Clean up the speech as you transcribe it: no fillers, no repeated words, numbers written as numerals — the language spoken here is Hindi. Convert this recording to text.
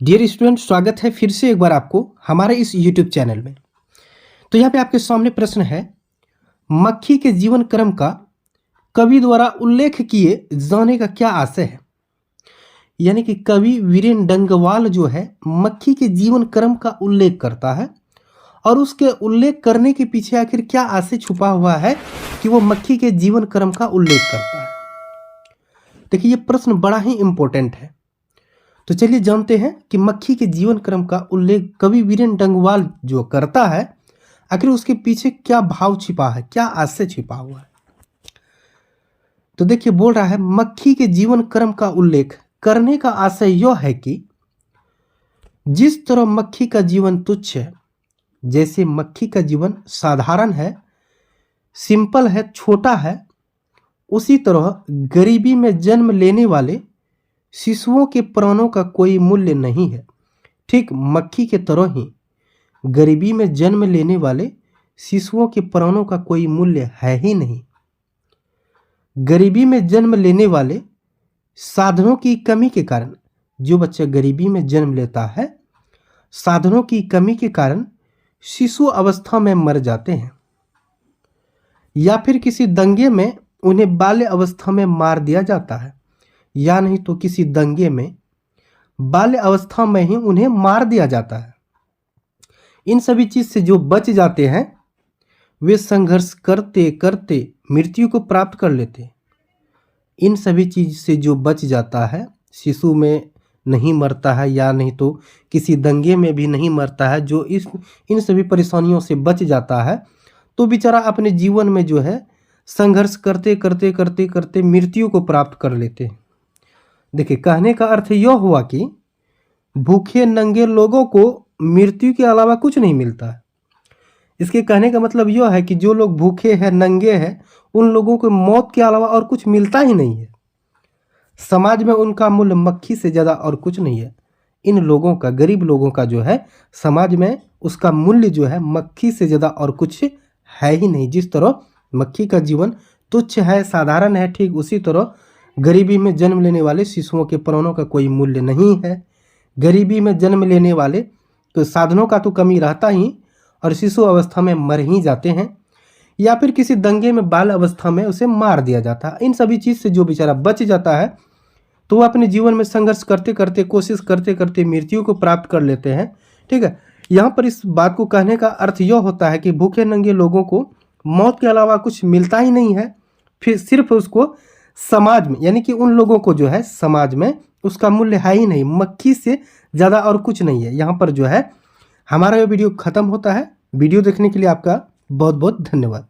डियर स्टूडेंट, स्वागत है फिर से एक बार आपको हमारे इस यूट्यूब चैनल में। तो यहाँ पे आपके सामने प्रश्न है, मक्खी के जीवन क्रम का कवि द्वारा उल्लेख किए जाने का क्या आशय है। यानी कि कवि वीरेन डंगवाल जो है मक्खी के जीवन क्रम का उल्लेख करता है और उसके उल्लेख करने के पीछे आखिर क्या आशय छुपा हुआ है कि वो मक्खी के जीवन क्रम का उल्लेख करता है। देखिए, ये प्रश्न बड़ा ही इंपॉर्टेंट है। तो चलिए जानते हैं कि मक्खी के जीवन क्रम का उल्लेख कवि वीरेन डंगवाल जो करता है, आखिर उसके पीछे क्या भाव छिपा है, क्या आशय छिपा हुआ है। तो देखिए, बोल रहा है मक्खी के जीवन क्रम का उल्लेख करने का आशय यह है कि जिस तरह मक्खी का जीवन तुच्छ है, जैसे मक्खी का जीवन साधारण है, सिंपल है, छोटा है, उसी तरह गरीबी में जन्म लेने वाले शिशुओं के प्राणों का कोई मूल्य नहीं है। ठीक मक्खी के तरह ही गरीबी में जन्म लेने वाले शिशुओं के प्राणों का कोई मूल्य है ही नहीं। गरीबी में जन्म लेने वाले साधनों की कमी के कारण, जो बच्चा गरीबी में जन्म लेता है, साधनों की कमी के कारण शिशु अवस्था में मर जाते हैं या फिर किसी दंगे में उन्हें बाल्य अवस्था में मार दिया जाता है, या नहीं तो किसी दंगे में बाल्य अवस्था में ही उन्हें मार दिया जाता है। इन सभी चीज से जो बच जाते हैं वे संघर्ष करते करते मृत्यु को प्राप्त कर लेते हैं। इन सभी चीज से जो बच जाता है, शिशु में नहीं मरता है या नहीं तो किसी दंगे में भी नहीं मरता है, जो इन सभी परेशानियों से बच जाता है, तो बेचारा अपने जीवन में जो है संघर्ष करते करते करते करते मृत्यु को प्राप्त कर लेते हैं। देखिए, कहने का अर्थ यह हुआ कि भूखे नंगे लोगों को मृत्यु के अलावा कुछ नहीं मिलता है। इसके कहने का मतलब यह है कि जो लोग भूखे हैं, नंगे हैं, उन लोगों को मौत के अलावा और कुछ मिलता ही नहीं है। समाज में उनका मूल्य मक्खी से ज़्यादा और कुछ नहीं है। इन लोगों का, गरीब लोगों का जो है समाज में उसका मूल्य जो है मक्खी से ज़्यादा और कुछ है ही नहीं। जिस तरह मक्खी का जीवन तुच्छ है, साधारण है, ठीक उसी तरह गरीबी में जन्म लेने वाले शिशुओं के प्राणों का कोई मूल्य नहीं है। गरीबी में जन्म लेने वाले तो साधनों का तो कमी रहता ही और शिशु अवस्था में मर ही जाते हैं, या फिर किसी दंगे में बाल अवस्था में उसे मार दिया जाता है। इन सभी चीज़ से जो बेचारा बच जाता है तो वह अपने जीवन में संघर्ष करते करते, कोशिश करते करते मृत्यु को प्राप्त कर लेते हैं। ठीक है, यहाँ पर इस बात को कहने का अर्थ यह होता है कि भूखे नंगे लोगों को मौत के अलावा कुछ मिलता ही नहीं है। फिर सिर्फ उसको समाज में, यानी कि उन लोगों को जो है समाज में उसका मूल्य है ही नहीं, मक्खी से ज़्यादा और कुछ नहीं है। यहाँ पर जो है हमारा ये वीडियो ख़त्म होता है। वीडियो देखने के लिए आपका बहुत बहुत धन्यवाद।